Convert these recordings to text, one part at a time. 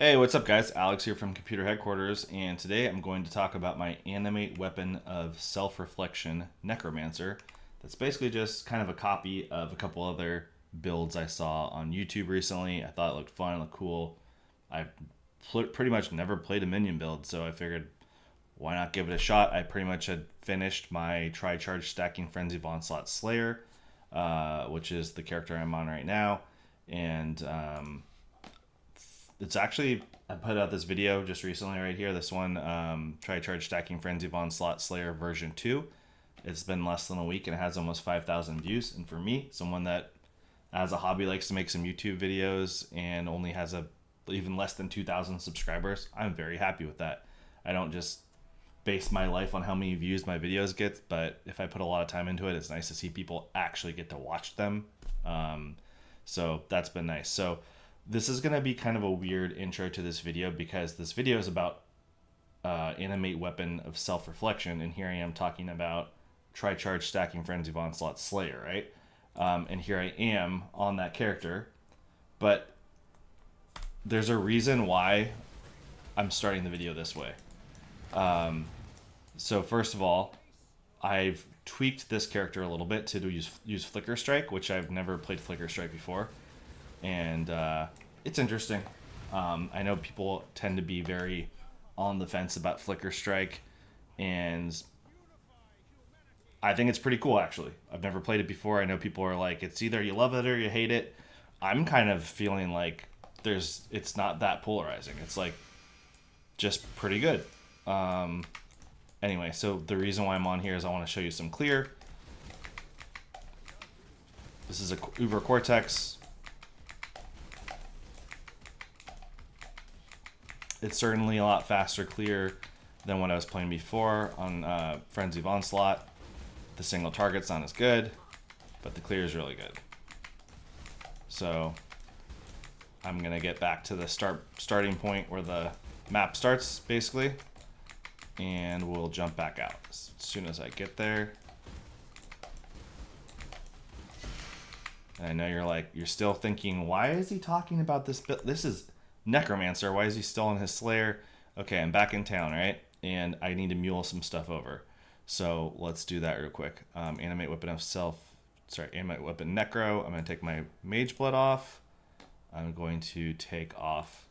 Hey, what's up, guys? Alex here from Computer Headquarters, and today I'm going to talk about my Animate weapon of self-reflection, Necromancer. That's basically just kind of a copy of a couple other builds I saw on YouTube recently. I thought it looked fun, looked cool. I've pretty much never played a minion build, so I figured why not give it a shot. I pretty much had finished my Tri-Charge Stacking Frenzy of Onslaught Slayer, which is the character I'm on right now, and it's actually, I put out this video just recently right here. This one, Tri-Charge Stacking Frenzy of Onslaught Slayer version 2. It's been less than a week and it has almost 5,000 views. And for me, someone that as a hobby likes to make some YouTube videos and only has a even less than 2,000 subscribers, I'm very happy with that. I don't just base my life on how many views my videos get, but if I put a lot of time into it, it's nice to see people actually get to watch them. So that's been nice. So this is going to be kind of a weird intro to this video because this video is about Animate Weapon of Self-Reflection, and here I am talking about Tri-Charge Stacking Frenzy of Onslaught Slayer, right? And here I am on that character, but there's a reason why I'm starting the video this way. So first of all, I've tweaked this character a little bit to use Flicker Strike, which I've never played Flicker Strike before, and it's interesting. I know people tend to be very on the fence about Flicker Strike, and I think it's pretty cool actually. I've never played it before. I know people are like, it's either you love it or you hate it. I'm kind of feeling like it's not that polarizing. It's like just pretty good. Anyway, so the reason why I'm on here is I want to show you some clear. This is a Uber Cortex. It's certainly a lot faster clear than what I was playing before on Frenzy of Onslaught. The single target's not as good, but the clear is really good. So I'm going to get back to the starting point where the map starts, basically, and we'll jump back out as soon as I get there. And I know you're still thinking, why is he talking about this? This is Necromancer. Why is he still in his Slayer? Okay, I'm back in town, right? And I need to mule some stuff over. So let's do that real quick. Animate Weapon Necro. I'm going to take my Mage Blood off. I'm going to take off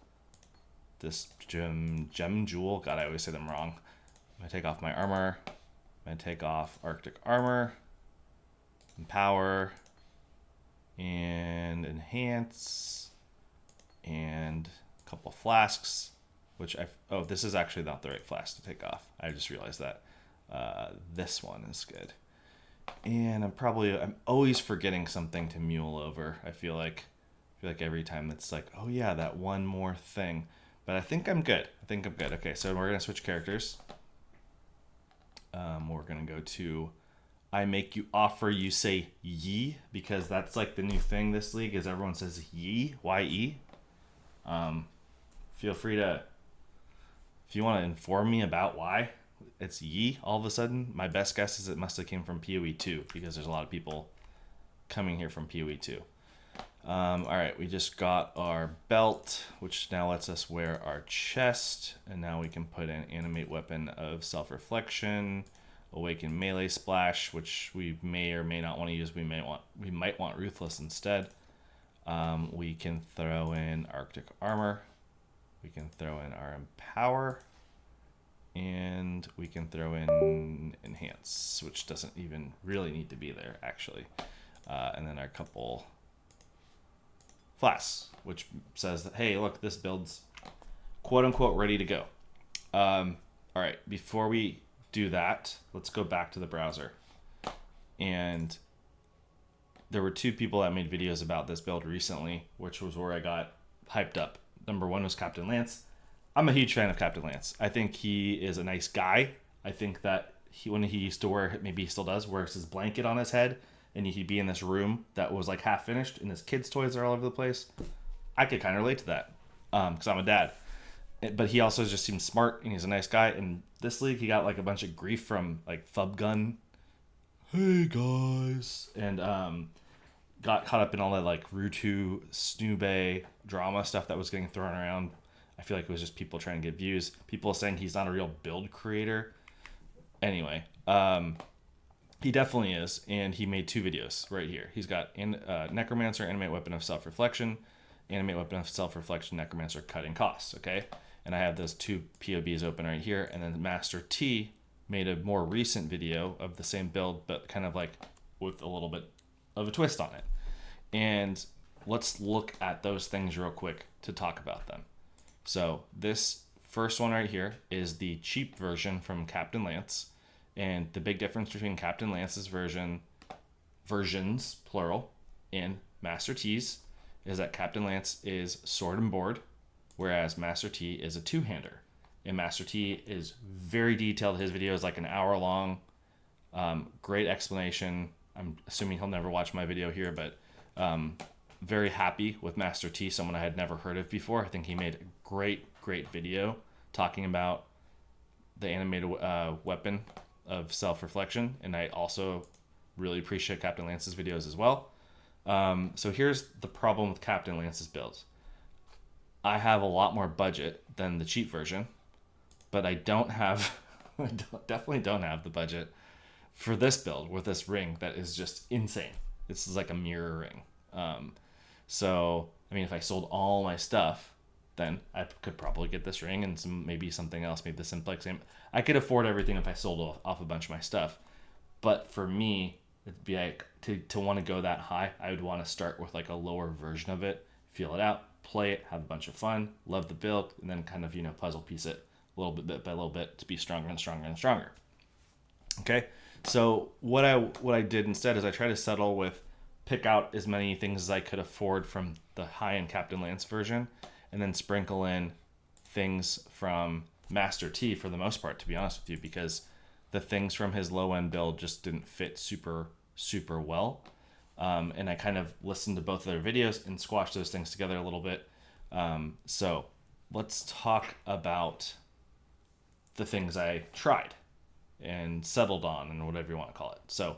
this gem jewel. God, I always say them wrong. I'm going to take off my armor. I'm going to take off Arctic Armor, Empower, and Enhance, and a couple flasks, oh, this is actually not the right flask to take off. I just realized that. This one is good. And I'm always forgetting something to mule over. I feel like every time it's like, oh yeah, that one more thing. But I think I'm good. Okay, so we're gonna switch characters. We're gonna go to I make you offer, you say ye, because that's like the new thing this league is everyone says ye, Y-E. Feel free to, if you want to inform me about why it's ye all of a sudden. My best guess is it must have came from POE 2 because there's a lot of people coming here from POE 2. All right, we just got our belt, which now lets us wear our chest, and now we can put in Animate Weapon of Self-Reflection, Awaken Melee Splash, which we may or may not want to use. We might want Ruthless instead. We can throw in Arctic Armor. We can throw in our Empower. And we can throw in Enhance, which doesn't even really need to be there, actually. And then our couple flasks, which says that, hey, look, this build's quote-unquote ready to go. All right, before we do that, let's go back to the browser. And there were two people that made videos about this build recently, which was where I got hyped up. Number one was Captain Lance. I'm a huge fan of Captain Lance. I think he is a nice guy. I think that when he used to wear, maybe he still does, wears his blanket on his head, and he'd be in this room that was like half finished, and his kids' toys are all over the place. I could kind of relate to that because I'm a dad. But he also just seems smart, and he's a nice guy. In this league, he got like a bunch of grief from like Fubgun. Hey guys, and got caught up in all that like Rutu Snoobe drama stuff that was getting thrown around. I feel like it was just people trying to get views. People saying he's not a real build creator. Anyway, he definitely is, and he made 2 videos right here. He's got Necromancer, Animate Weapon of Self-Reflection, Animate Weapon of Self-Reflection, Necromancer, Cutting Costs, okay? And I have those 2 POBs open right here, and then Master T made a more recent video of the same build, but kind of like with a little bit of a twist on it. And let's look at those things real quick to talk about them. So this first one right here is the cheap version from Captain Lance. And the big difference between Captain Lance's versions, plural, and Master T's is that Captain Lance is sword and board, whereas Master T is a 2-hander. And Master T is very detailed. His video is like an hour long. Great explanation. I'm assuming he'll never watch my video here, but very happy with Master T, someone I had never heard of before. I think he made a great video talking about the animated weapon of self-reflection, and I also really appreciate Captain Lance's videos as well. So here's the problem with Captain Lance's builds. I have a lot more budget than the cheap version, but I definitely don't have the budget for this build with this ring that is just insane. This is like a mirror ring. So, I mean, if I sold all my stuff, then I could probably get this ring and maybe something else, maybe the simplex. I could afford everything if I sold off a bunch of my stuff. But for me, it'd be like to want to go that high, I would want to start with like a lower version of it, feel it out, play it, have a bunch of fun, love the build, and then kind of, puzzle piece it a little bit by little bit to be stronger and stronger and stronger. Okay, so what I did instead is I tried to settle with pick out as many things as I could afford from the high-end Captain Lance version, and then sprinkle in things from Master T for the most part, to be honest with you, because the things from his low-end build just didn't fit super well. And I kind of listened to both of their videos and squashed those things together a little bit. So let's talk about the things I tried and settled on and whatever you want to call it. So,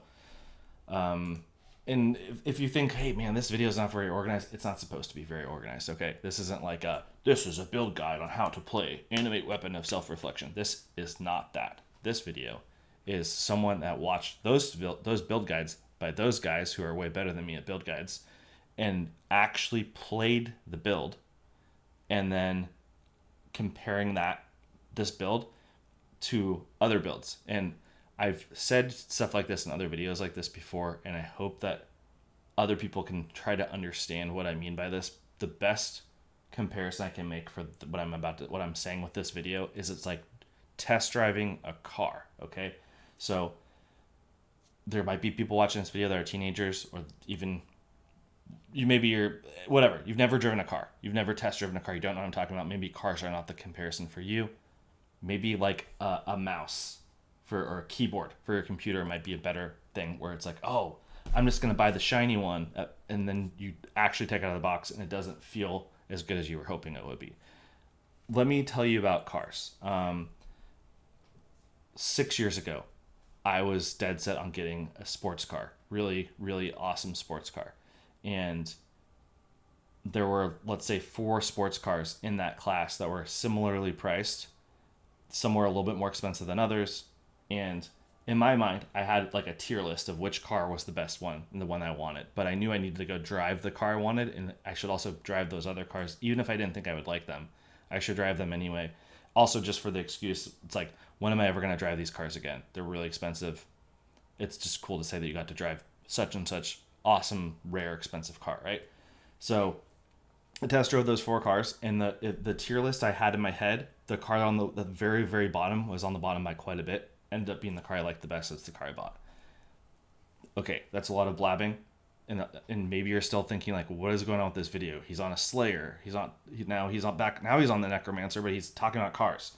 and if you think, hey man, this video is not very organized, it's not supposed to be very organized, okay? This isn't like this is a build guide on how to play Animate Weapon of Self-Reflection. This is not that. This video is someone that watched those build guides by those guys who are way better than me at build guides and actually played the build and then comparing this build to other builds. And I've said stuff like this in other videos like this before, and I hope that other people can try to understand what I mean by this. The best comparison I can make for what I'm saying with this video is it's like test driving a car, okay? So there might be people watching this video that are teenagers, or even whatever. You've never driven a car. You've never test driven a car. You don't know what I'm talking about. Maybe cars are not the comparison for you. Maybe like a mouse or a keyboard for your computer might be a better thing, where it's like, oh, I'm just going to buy the shiny one, and then you actually take it out of the box and it doesn't feel as good as you were hoping it would be. Let me tell you about cars. 6 years ago, I was dead set on getting a sports car, really, really awesome sports car. And there were, let's say, 4 sports cars in that class that were similarly priced. Some were a little bit more expensive than others. And in my mind, I had like a tier list of which car was the best one and the one I wanted. But I knew I needed to go drive the car I wanted, and I should also drive those other cars, even if I didn't think I would like them. I should drive them anyway. Also, just for the excuse, it's like, when am I ever going to drive these cars again? They're really expensive. It's just cool to say that you got to drive such and such awesome, rare, expensive car, right? So I test drove those 4 cars, and the tier list I had in my head, the car on the very, very bottom was on the bottom by quite a bit. Ended up being the car I liked the best. It's the car I bought. Okay, that's a lot of blabbing, and maybe you're still thinking like, what is going on with this video? He's on a Slayer. Now he's on the Necromancer, but he's talking about cars.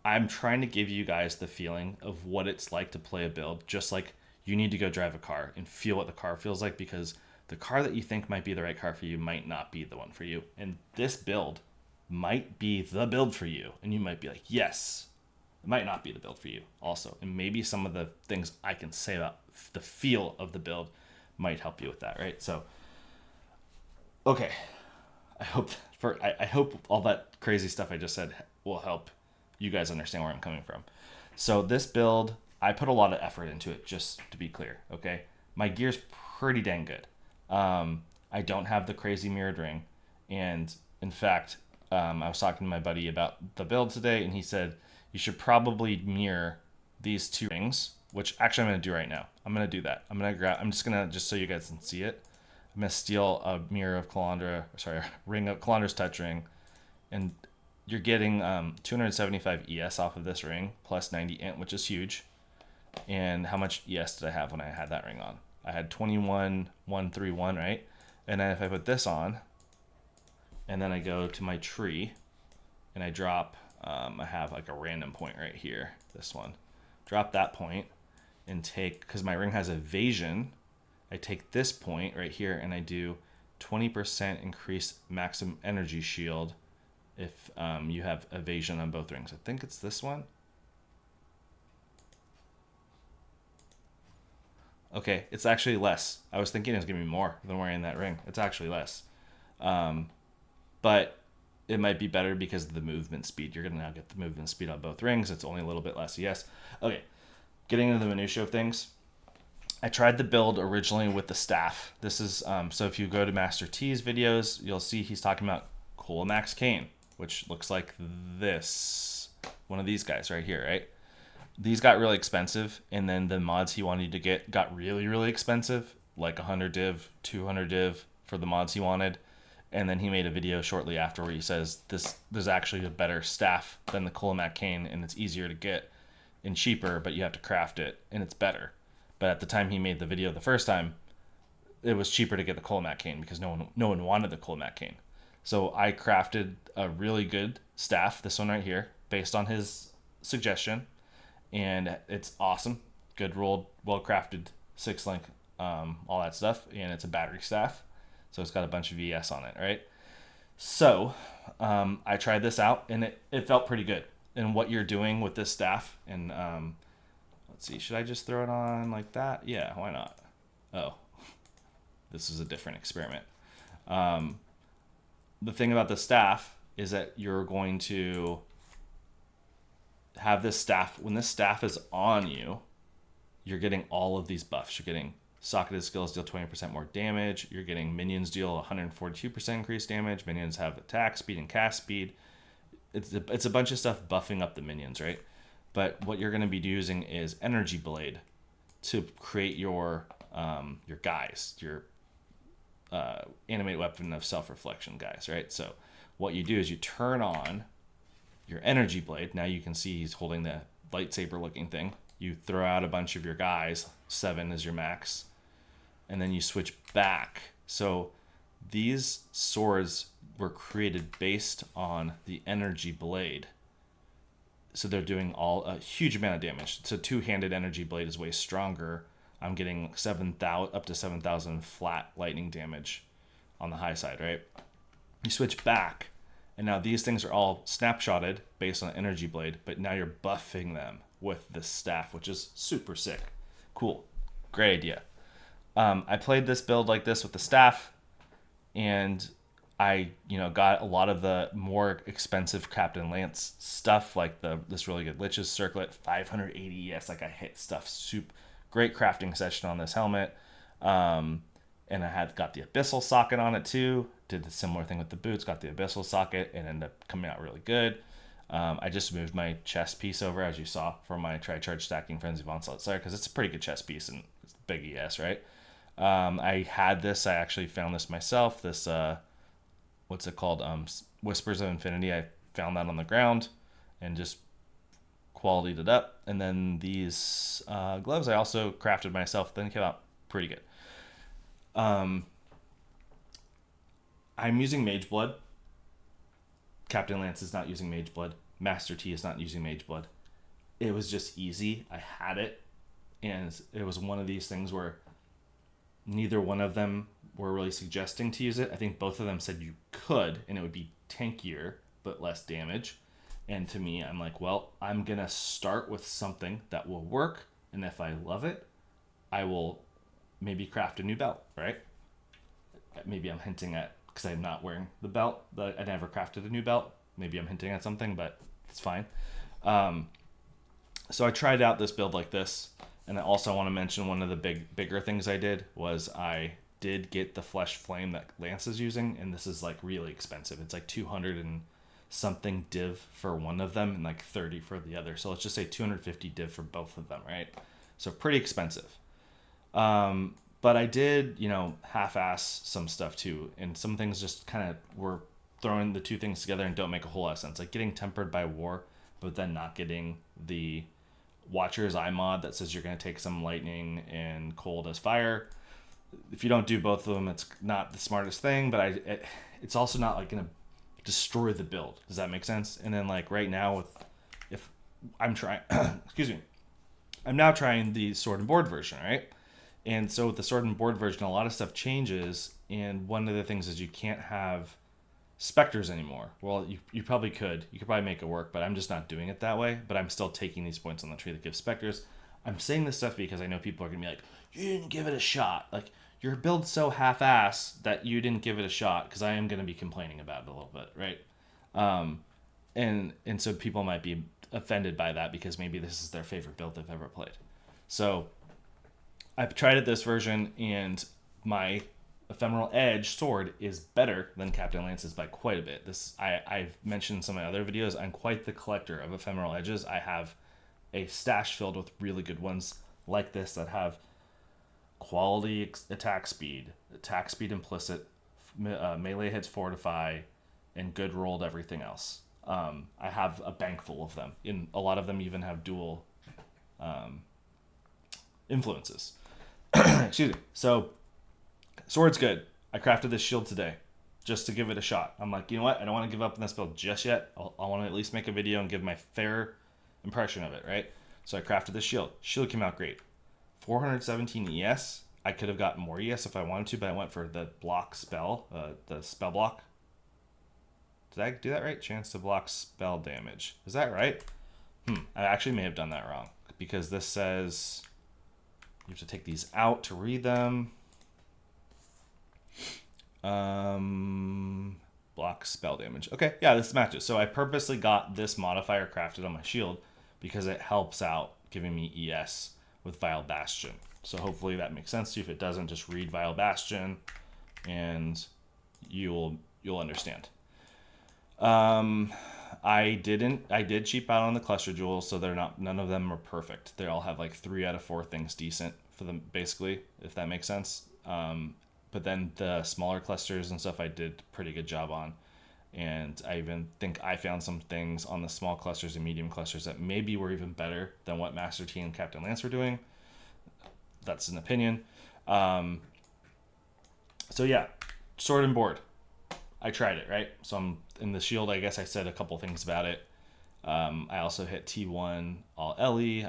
I'm trying to give you guys the feeling of what it's like to play a build, just like you need to go drive a car and feel what the car feels like, because the car that you think might be the right car for you might not be the one for you. And this build might be the build for you. And you might be like, yes. It might not be the build for you also. And maybe some of the things I can say about the feel of the build might help you with that, right? So, okay. I hope all that crazy stuff I just said will help you guys understand where I'm coming from. So this build, I put a lot of effort into it, just to be clear. Okay, my gear's pretty dang good. I don't have the crazy mirrored ring, and in fact, I was talking to my buddy about the build today, and he said you should probably mirror these two rings, which actually I'm gonna do right now. I'm gonna do that. I'm just gonna, just so you guys can see it. I'm gonna steal a mirror of Calandra, sorry, ring of Calandra's touch ring, and you're getting 275 ES off of this ring plus 90 int, which is huge. And how much ES did I have when I had that ring on? I had 21,131, right? And then if I put this on, and then I go to my tree, and I drop, I have like a random point right here, this one. Drop that point, and take, because my ring has evasion, I take this point right here, and I do 20% increased maximum energy shield if you have evasion on both rings. I think it's this one. Okay, it's actually less. I was thinking it was going to be more than wearing that ring. It's actually less. But it might be better because of the movement speed. You're going to now get the movement speed on both rings. It's only a little bit less. Yes. Okay, getting into the minutiae of things. I tried the build originally with the staff. This is, so if you go to Master T's videos, you'll see he's talking about Colamax Cane, which looks like this. One of these guys right here, right? These got really expensive, and then the mods he wanted to get got really, really expensive, like 100 div, 200 div for the mods he wanted. And then he made a video shortly after where he says there's actually a better staff than the Colamac Cane, and it's easier to get and cheaper, but you have to craft it, and it's better. But at the time he made the video the first time, it was cheaper to get the Colamac Cane because no one wanted the Colamac Cane. So I crafted a really good staff, this one right here, based on his suggestion, and it's awesome. Good rolled, well crafted 6-link, all that stuff, and it's a battery staff, so it's got a bunch of VS on it, right? So I tried this out, and it felt pretty good. And what you're doing with this staff, and let's see, should I just throw it on like that? Yeah, why not? Oh, this is a different experiment. The thing about the staff is that you're going to have this staff, when this staff is on you, you're getting all of these buffs. You're getting socketed skills deal 20% more damage. You're getting minions deal 142% increased damage. Minions have attack speed and cast speed. It's a bunch of stuff buffing up the minions, right? But what you're going to be using is Energy Blade to create your guys, your animate weapon of self-reflection guys, right? So what you do is you turn on your Energy Blade. Now you can see he's holding the lightsaber looking thing. You throw out a bunch of your guys, 7 is your max, and then you switch back. So these swords were created based on the Energy Blade. So they're doing a huge amount of damage. So two-handed Energy Blade is way stronger. I'm getting 7,000 up to 7,000 flat lightning damage on the high side, right? You switch back, and now these things are all snapshotted based on Energy Blade, but now you're buffing them with this staff, which is super sick. Cool. Great idea. I played this build like this with the staff, and I, got a lot of the more expensive Captain Lance stuff, like this really good Lich's Circlet, 580 ES. Like I hit stuff, super great crafting session on this helmet. And I got the Abyssal socket on it too. Did the similar thing with the boots, got the Abyssal socket, and ended up coming out really good. I just moved my chest piece over, as you saw, for my Tri-Charge Stacking Frenzy of Onslaught Slayer, because it's a pretty good chest piece and it's big ES, right? I had this, I actually found this myself, this, what's it called? Whispers of Infinity. I found that on the ground and just qualityed it up. And then these gloves I also crafted myself, then came out pretty good. I'm using Mage Blood. Captain Lance is not using Mage Blood. Master T is not using Mage Blood. It was just easy. I had it, and it was one of these things where neither one of them were really suggesting to use it. I think both of them said you could, and it would be tankier, but less damage. And to me, I'm like, well, I'm going to start with something that will work, and if I love it, I will maybe craft a new belt, right? Maybe I'm hinting at because I'm not wearing the belt. I never crafted a new belt. Maybe I'm hinting at something, but it's fine. So I tried out this build like this, and I also want to mention one of the bigger things I did was I did get the flesh flame that Lance is using, and this is like really expensive. It's like 200 and something div for one of them and like 30 for the other. So let's just say 250 div for both of them, right? So pretty expensive. But I did, half-ass some stuff too, and some things just kind of were throwing the two things together and don't make a whole lot of sense. Like getting tempered by war, but then not getting the Watcher's Eye mod that says you're going to take some lightning and cold as fire. If you don't do both of them, it's not the smartest thing, but it's also not like going to destroy the build. Does that make sense? And then like right now if I'm trying, excuse me, I'm now trying the sword and board version, right? And so with the sword and board version, a lot of stuff changes. And one of the things is you can't have specters anymore. Well, you probably could. You could probably make it work, but I'm just not doing it that way. But I'm still taking these points on the tree that gives specters. I'm saying this stuff because I know people are going to be like, you didn't give it a shot. Like, your build's so half-ass that you didn't give it a shot, because I am going to be complaining about it a little bit, right? And so people might be offended by that because maybe this is their favorite build they've ever played. So I've tried it this version, and my Ephemeral Edge sword is better than Captain Lance's by quite a bit. I've mentioned in some of my other videos, I'm quite the collector of Ephemeral Edges. I have a stash filled with really good ones like this that have quality attack speed implicit, melee hits fortify, and good rolled everything else. I have a bank full of them. A lot of them even have dual influences. Excuse me. So, sword's good. I crafted this shield today just to give it a shot. I'm like, you know what? I don't want to give up on this build just yet. I want to at least make a video and give my fair impression of it, right? So I crafted this shield. Shield came out great. 417 ES. I could have gotten more ES if I wanted to, but I went for the block spell, the spell block. Did I do that right? Chance to block spell damage. Is that right? I actually may have done that wrong, because this says you have to take these out to read them. Block spell damage. Okay, yeah, this matches. So I purposely got this modifier crafted on my shield because it helps out giving me ES with Vile Bastion. So hopefully that makes sense to you. If it doesn't, just read Vile Bastion and you'll understand. I did cheap out on the cluster jewels, so none of them are perfect. They all have like 3 out of 4 things decent for them, basically, if that makes sense. But then the smaller clusters and stuff I did a pretty good job on. And I even think I found some things on the small clusters and medium clusters that maybe were even better than what Master T and Captain Lance were doing. That's an opinion. So yeah, sword and board. I tried it, right? So I'm in the shield. I guess I said a couple things about it. I also hit T1 all LE.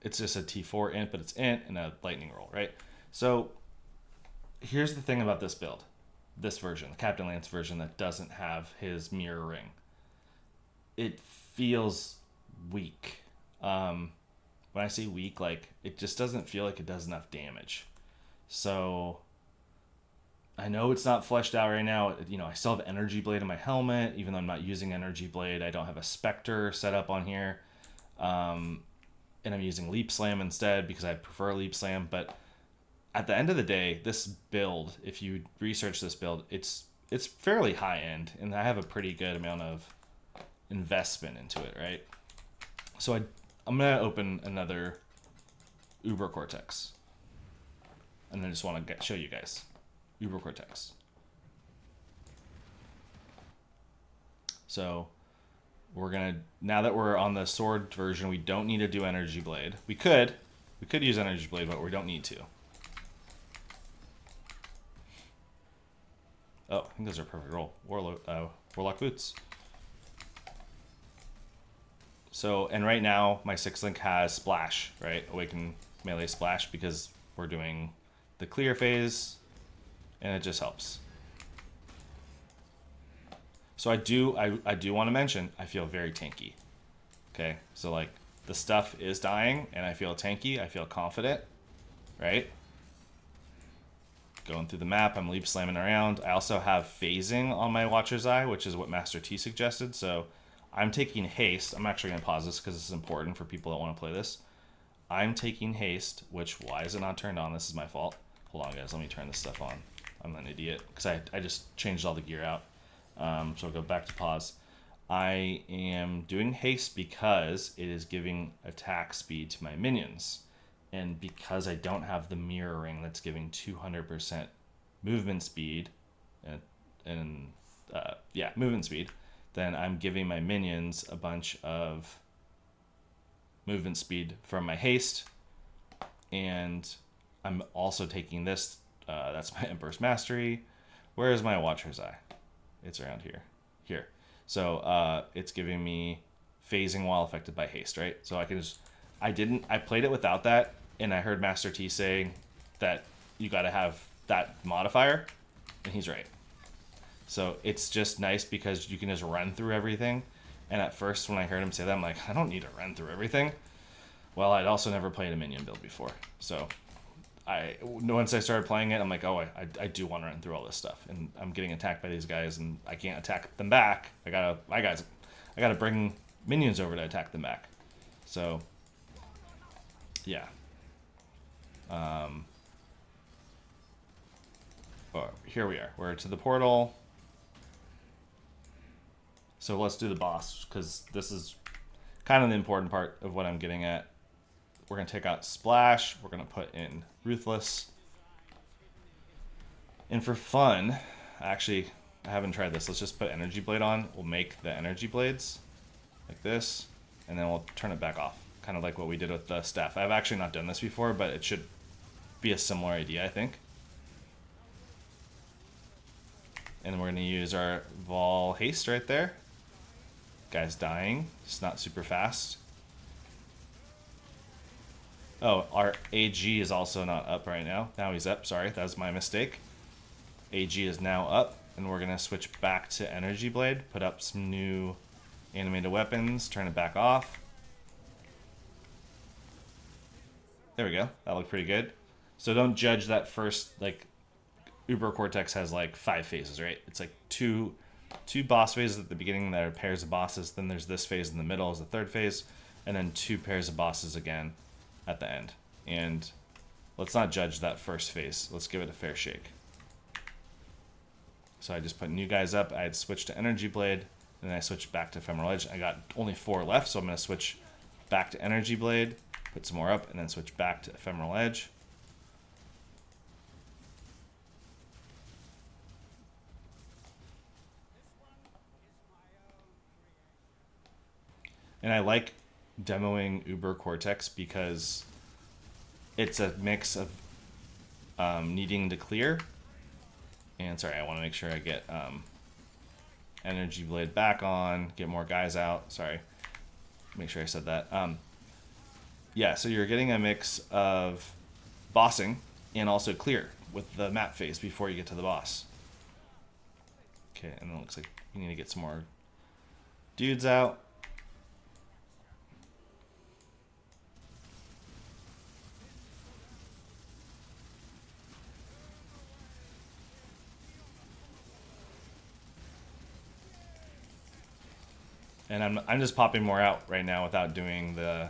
It's just a T4 int, but it's int and a lightning roll, right? So here's the thing about this build, this version, the Captain Lance version that doesn't have his mirror ring. It feels weak. When I say weak, like, it just doesn't feel like it does enough damage. So I know it's not fleshed out right now. I still have Energy Blade in my helmet, even though I'm not using Energy Blade. I don't have a Spectre set up on here. And I'm using Leap Slam instead because I prefer Leap Slam. But at the end of the day, this build, if you research this build, it's fairly high end, and I have a pretty good amount of investment into it, right? So I'm going to open another Uber Cortex. And I just want to show you guys. Uber Cortex. So now that we're on the sword version, we don't need to do Energy Blade. We could use Energy Blade, but we don't need to. Oh, I think those are a perfect roll. Warlock Boots. So, and right now my 6-link has Splash, right? Awaken Melee Splash, because we're doing the clear phase, and it just helps. So I do want to mention, I feel very tanky. Okay, so like the stuff is dying, and I feel tanky. I feel confident, right? going through the map. I'm leap slamming around. I also have phasing on my Watcher's Eye, which is what Master T suggested. So I'm taking haste. I'm actually going to pause this because it's important for people that want to play this. I'm taking haste, which, why is it not turned on? This is my fault. Hold on, guys. Let me turn this stuff on. I'm an idiot because I just changed all the gear out. So I'll go back to pause. I am doing haste because it is giving attack speed to my minions. And because I don't have the mirroring that's giving 200% movement speed, movement speed, then I'm giving my minions a bunch of movement speed from my haste. And I'm also taking this, that's my Emperor's Mastery. Where is my Watcher's Eye? It's around here. Here. So it's giving me phasing while affected by haste, right? So I can just, I played it without that, and I heard Master T saying that you got to have that modifier, and he's right. So it's just nice because you can just run through everything. And at first when I heard him say that, I'm like, I don't need to run through everything. Well, I'd also never played a minion build before. So once I started playing it, I'm like, oh, I do want to run through all this stuff. And I'm getting attacked by these guys, and I can't attack them back. I gotta bring minions over to attack them back. So, yeah. Here we are. We're to the portal. So let's do the boss, because this is kind of the important part of what I'm getting at. We're going to take out Splash. We're going to put in Ruthless. And for fun, actually, I haven't tried this. Let's just put Energy Blade on. We'll make the Energy Blades like this, and then we'll turn it back off. Kind of like what we did with the staff. I've actually not done this before, but it should be a similar idea, I think. And we're going to use our Vol Haste right there. Guy's dying. It's not super fast. Oh, our AG is also not up right now. Now he's up. Sorry, that was my mistake. AG is now up, and we're going to switch back to Energy Blade, put up some new animated weapons, turn it back off. There we go. That looked pretty good. So don't judge that first, like, Uber Cortex has like 5 phases, right? It's like two boss phases at the beginning that are pairs of bosses. Then there's this phase in the middle as the 3rd phase, and then 2 pairs of bosses again at the end. And let's not judge that first phase. Let's give it a fair shake. So I just put new guys up. I had switched to Energy Blade, and then I switched back to Ephemeral Edge. I got only 4 left, so I'm going to switch back to Energy Blade, put some more up, and then switch back to Ephemeral Edge. And I like demoing Uber Cortex because it's a mix of needing to clear. And sorry, I want to make sure I get Energy Blade back on, get more guys out. Sorry, make sure I said that. Yeah, so you're getting a mix of bossing and also clear with the map phase before you get to the boss. Okay, and it looks like you need to get some more dudes out. And I'm just popping more out right now without doing the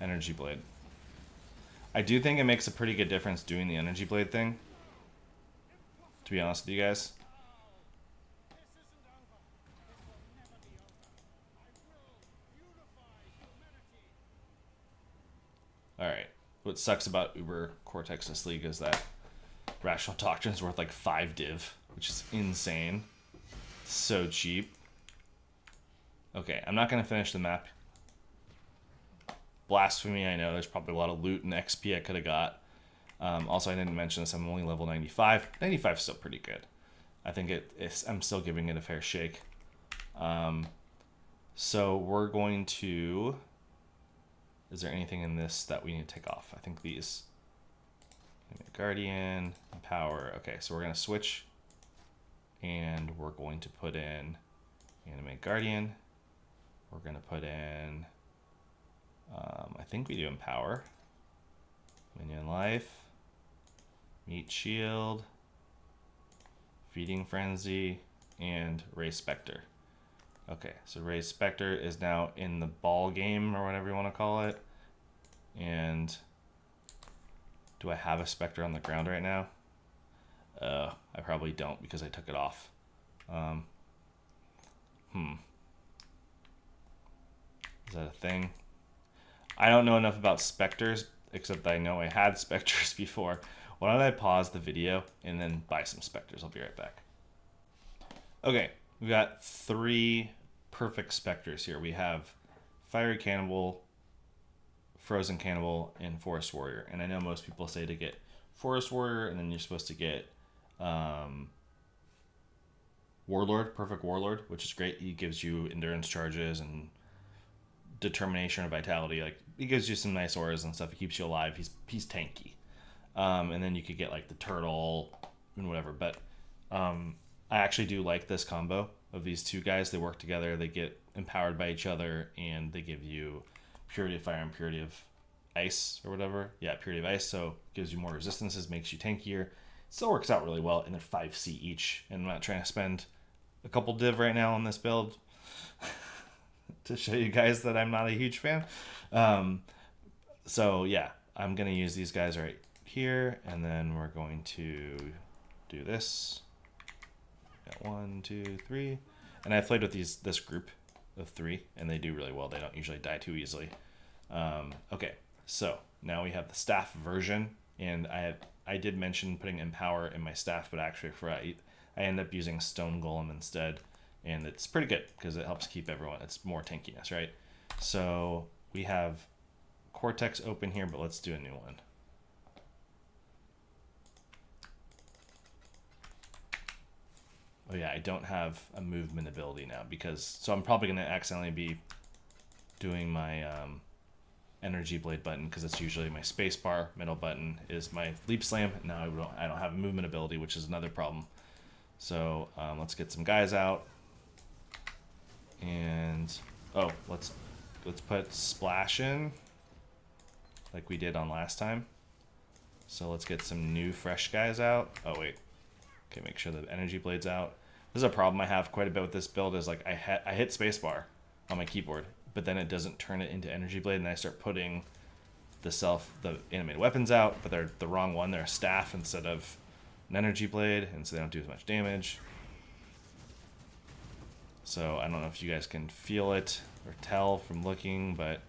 Energy Blade. I do think it makes a pretty good difference doing the Energy Blade thing, to be honest with you guys. Alright, what sucks about Uber Cortex this league is that Rational Doctrine is worth like 5 div, which is insane. It's so cheap. Okay, I'm not going to finish the map. Blasphemy, I know. There's probably a lot of loot and XP I could have got. Also, I didn't mention this. I'm only level 95. 95 is still pretty good. I think I'm still giving it a fair shake. So we're going to... Is there anything in this that we need to take off? I think these. Guardian, Power. Okay, so we're going to switch. And we're going to put in Animate Guardian. We're going to put in, I think we do Empower, Minion Life, Meat Shield, Feeding Frenzy, and Ray Spectre. Okay, so Ray Spectre is now in the ball game, or whatever you want to call it. And do I have a Spectre on the ground right now? I probably don't because I took it off. Is that a thing? I don't know enough about Spectres, except I know I had Spectres before. Why don't I pause the video and then buy some Spectres? I'll be right back. Okay, we've got 3 perfect Spectres here. We have Fiery Cannibal, Frozen Cannibal, and Forest Warrior. And I know most people say to get Forest Warrior, and then you're supposed to get Warlord, Perfect Warlord, which is great. He gives you endurance charges and determination or vitality. Like, he gives you some nice auras and stuff. He keeps you alive. He's tanky. And then you could get like the turtle and whatever. But I actually do like this combo of these 2 guys. They work together. They get empowered by each other, and they give you Purity of Fire and Purity of Ice or whatever. Yeah, Purity of Ice. So it gives you more resistances, makes you tankier. Still works out really well, and they're 5C each. And I'm not trying to spend a couple div right now on this build to show you guys that I'm not a huge fan. So yeah, I'm going to use these guys right here, and then we're going to do this. Got 1, 2, 3. And I've played with this group of 3, and they do really well. They don't usually die too easily. Okay, so now we have the staff version, and I did mention putting Empower in my staff, but actually I end up using Stone Golem instead, and it's pretty good because it helps keep everyone. It's more tankiness, right? So we have Cortex open here, but let's do a new one. Oh yeah, I don't have a movement ability now so I'm probably going to accidentally be doing my energy blade button, because it's usually my space bar. Middle button is my leap slam. Now I don't have a movement ability, which is another problem. So let's get some guys out, and let's put Splash in like we did on last time. So let's get some new fresh guys out. Oh wait, okay, make sure the energy blade's out. This is a problem I have quite a bit with this build, is like I hit spacebar on my keyboard, but then it doesn't turn it into energy blade, and I start putting the animated weapons out, but they're the wrong one. They're a staff instead of an energy blade, and so they don't do as much damage. So I don't know if you guys can feel it or tell from looking, but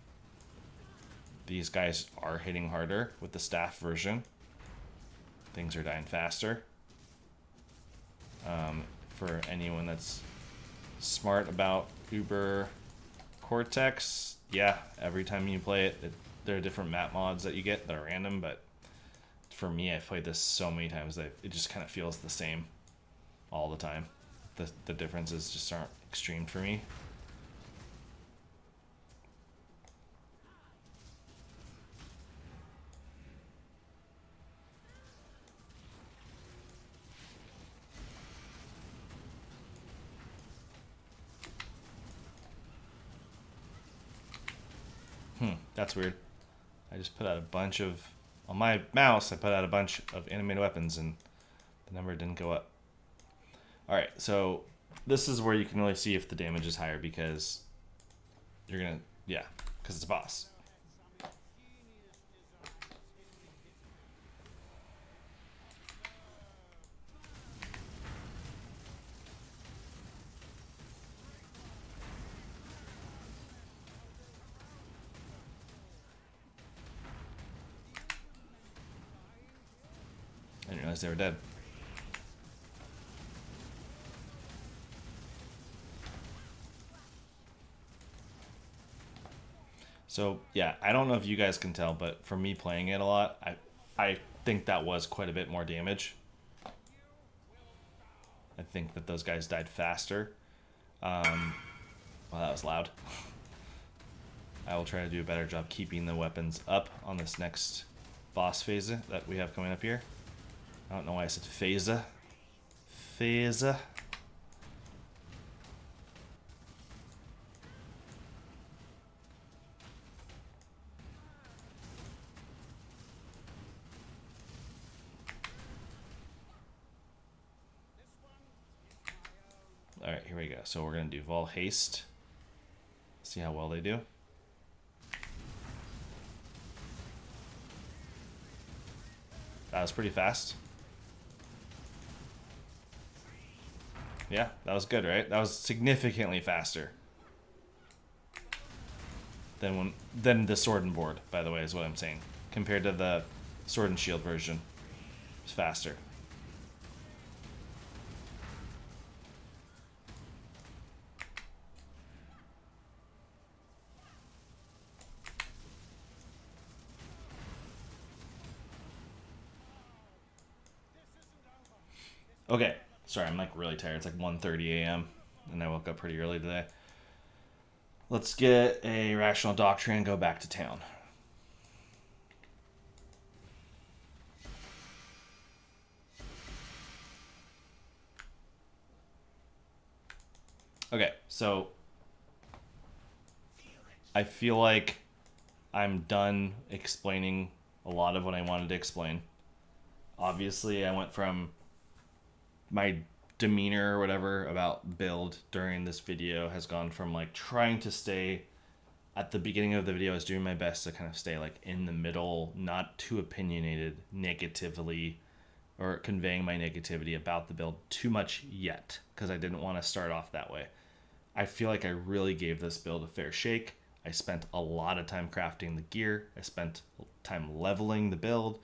these guys are hitting harder with the staff version. Things are dying faster. For anyone that's smart about Uber Cortex, yeah, every time you play it, there are different map mods that you get that are random, but for me, I've played this so many times that it just kind of feels the same all the time. The differences just aren't extreme for me. That's weird. I just put out a bunch of... On my mouse, I put out a bunch of animated weapons, and the number didn't go up. Alright, so this is where you can really see if the damage is higher, because you're gonna... Yeah, because it's a boss. I didn't realize they were dead. So yeah, I don't know if you guys can tell, but for me playing it a lot, I think that was quite a bit more damage. I think that those guys died faster. Well, that was loud. I will try to do a better job keeping the weapons up on this next boss phase that we have coming up here. I don't know why I said phase. Phase. All right, here we go. So we're going to do Vol Haste. See how well they do. That was pretty fast. Yeah, that was good, right? That was significantly faster than the Sword and Board, by the way, is what I'm saying. Compared to the Sword and Shield version. It's faster. Okay, sorry, I'm like really tired. It's like 1:30 a.m. and I woke up pretty early today. Let's get a Rational Doctrine and go back to town. Okay, so I feel like I'm done explaining a lot of what I wanted to explain. Obviously, I went from my demeanor or whatever about build during this video has gone from like trying to stay at the beginning of the video. I was doing my best to kind of stay like in the middle, not too opinionated negatively or conveying my negativity about the build too much yet, because I didn't want to start off that way. I feel like I really gave this build a fair shake. I spent a lot of time crafting the gear. I spent time leveling the build.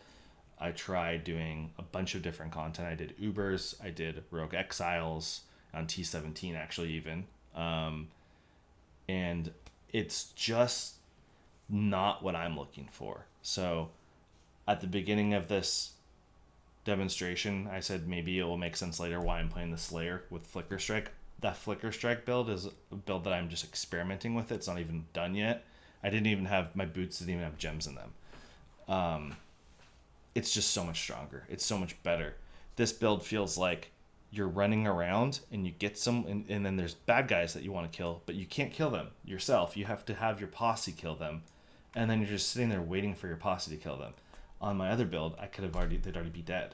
I tried doing a bunch of different content. I did Ubers. I did Rogue Exiles on T17 actually even. And it's just not what I'm looking for. So at the beginning of this demonstration, I said maybe it will make sense later why I'm playing the Slayer with Flicker Strike. That Flicker Strike build is a build that I'm just experimenting with. It's not even done yet. I didn't even have, my boots didn't even have gems in them. It's just so much stronger. It's so much better. This build feels like you're running around and you get some, and then there's bad guys that you want to kill, but you can't kill them yourself. You have to have your posse kill them, and then you're just sitting there waiting for your posse to kill them. On my other build, they'd already be dead.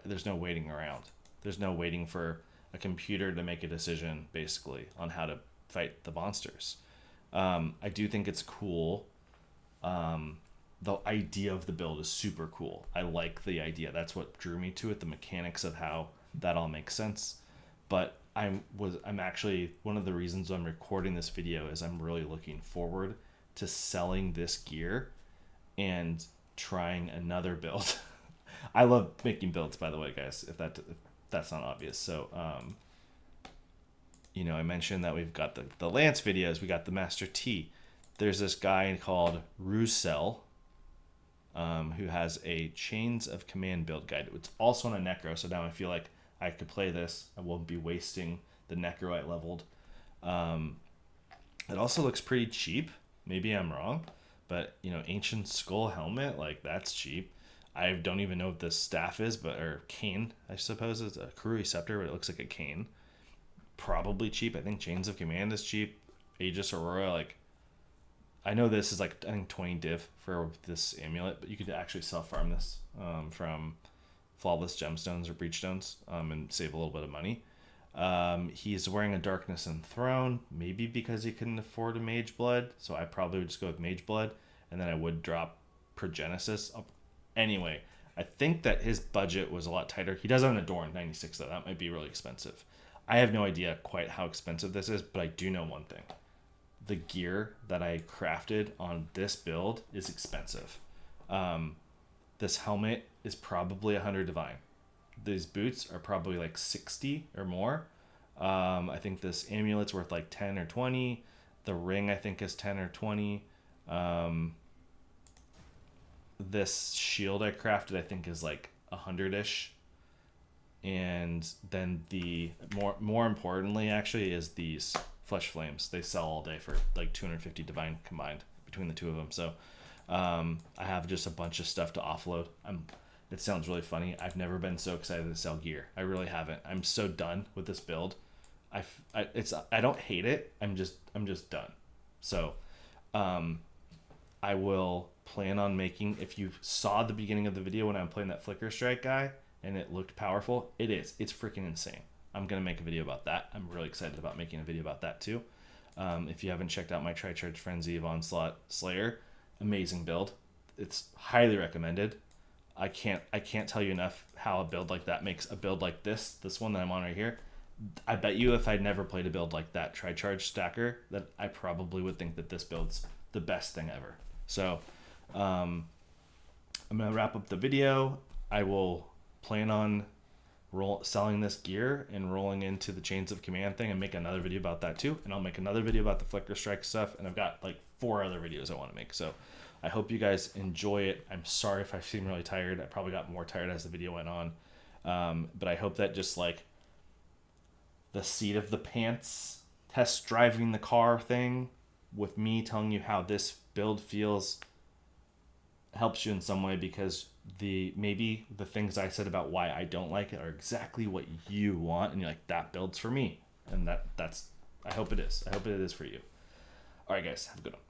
There's no waiting around. There's no waiting for a computer to make a decision, basically, on how to fight the monsters. I do think it's cool. The idea of the build is super cool. I like the idea. That's what drew me to it, the mechanics of how that all makes sense. But I'm actually, one of the reasons I'm recording this video is I'm really looking forward to selling this gear and trying another build. I love making builds, by the way, guys, if that's not obvious. So I mentioned that we've got the Lance videos, we got the Master T. There's this guy called Roussel, who has a Chains of Command build guide. It's also on a Necro, so now I feel like I could play this. I won't be wasting the Necro I leveled. It also looks pretty cheap. Maybe I'm wrong, but Ancient Skull helmet, like that's cheap. I don't even know what this staff is, or cane, I suppose. It's a Kurui Scepter, but it looks like a cane. Probably cheap. I think Chains of Command is cheap. Aegis Aurora, like, I know this is like, I think 20 div for this amulet, but you could actually self-farm this from Flawless Gemstones or Breachstones and save a little bit of money. He's wearing a Darkness Enthroned, maybe because he couldn't afford a Mage Blood, so I probably would just go with Mage Blood, and then I would drop Progenesis. Anyway, I think that his budget was a lot tighter. He does have an Adorn 96, though. That might be really expensive. I have no idea quite how expensive this is, but I do know one thing. The gear that I crafted on this build is expensive. This helmet is probably 100 divine. These boots are probably like 60 or more. I think this amulet's worth like 10 or 20. The ring I think is 10 or 20. This shield I crafted I think is like 100-ish. And then the more importantly actually is these Flesh Flames. They sell all day for like 250 divine combined between the two of them. So I have just a bunch of stuff to offload. It sounds really funny. I've never been so excited to sell gear. I really haven't. I'm so done with this build. I don't hate it. I'm just done. So I will plan on making, if you saw the beginning of the video when I'm playing that Flicker Strike guy and it looked powerful, it's freaking insane. I'm going to make a video about that. I'm really excited about making a video about that too. If you haven't checked out my Tri-Charge Frenzy of Onslaught Slayer, amazing build. It's highly recommended. I can't tell you enough how a build like that makes a build like this one that I'm on right here. I bet you if I'd never played a build like that, Tri-Charge Stacker, that I probably would think that this build's the best thing ever. So I'm going to wrap up the video. I will plan on selling this gear and rolling into the Chains of Command thing and make another video about that too. And I'll make another video about the Flicker Strike stuff. And I've got like 4 other videos I want to make. So I hope you guys enjoy it. I'm sorry if I seem really tired. I probably got more tired as the video went on. But I hope that just like the seat of the pants test driving the car thing with me telling you how this build feels helps you in some way, because maybe the things I said about why I don't like it are exactly what you want, and you're like, that build's for me. And that's I hope it is. I hope it is for you. All right, guys, have a good one.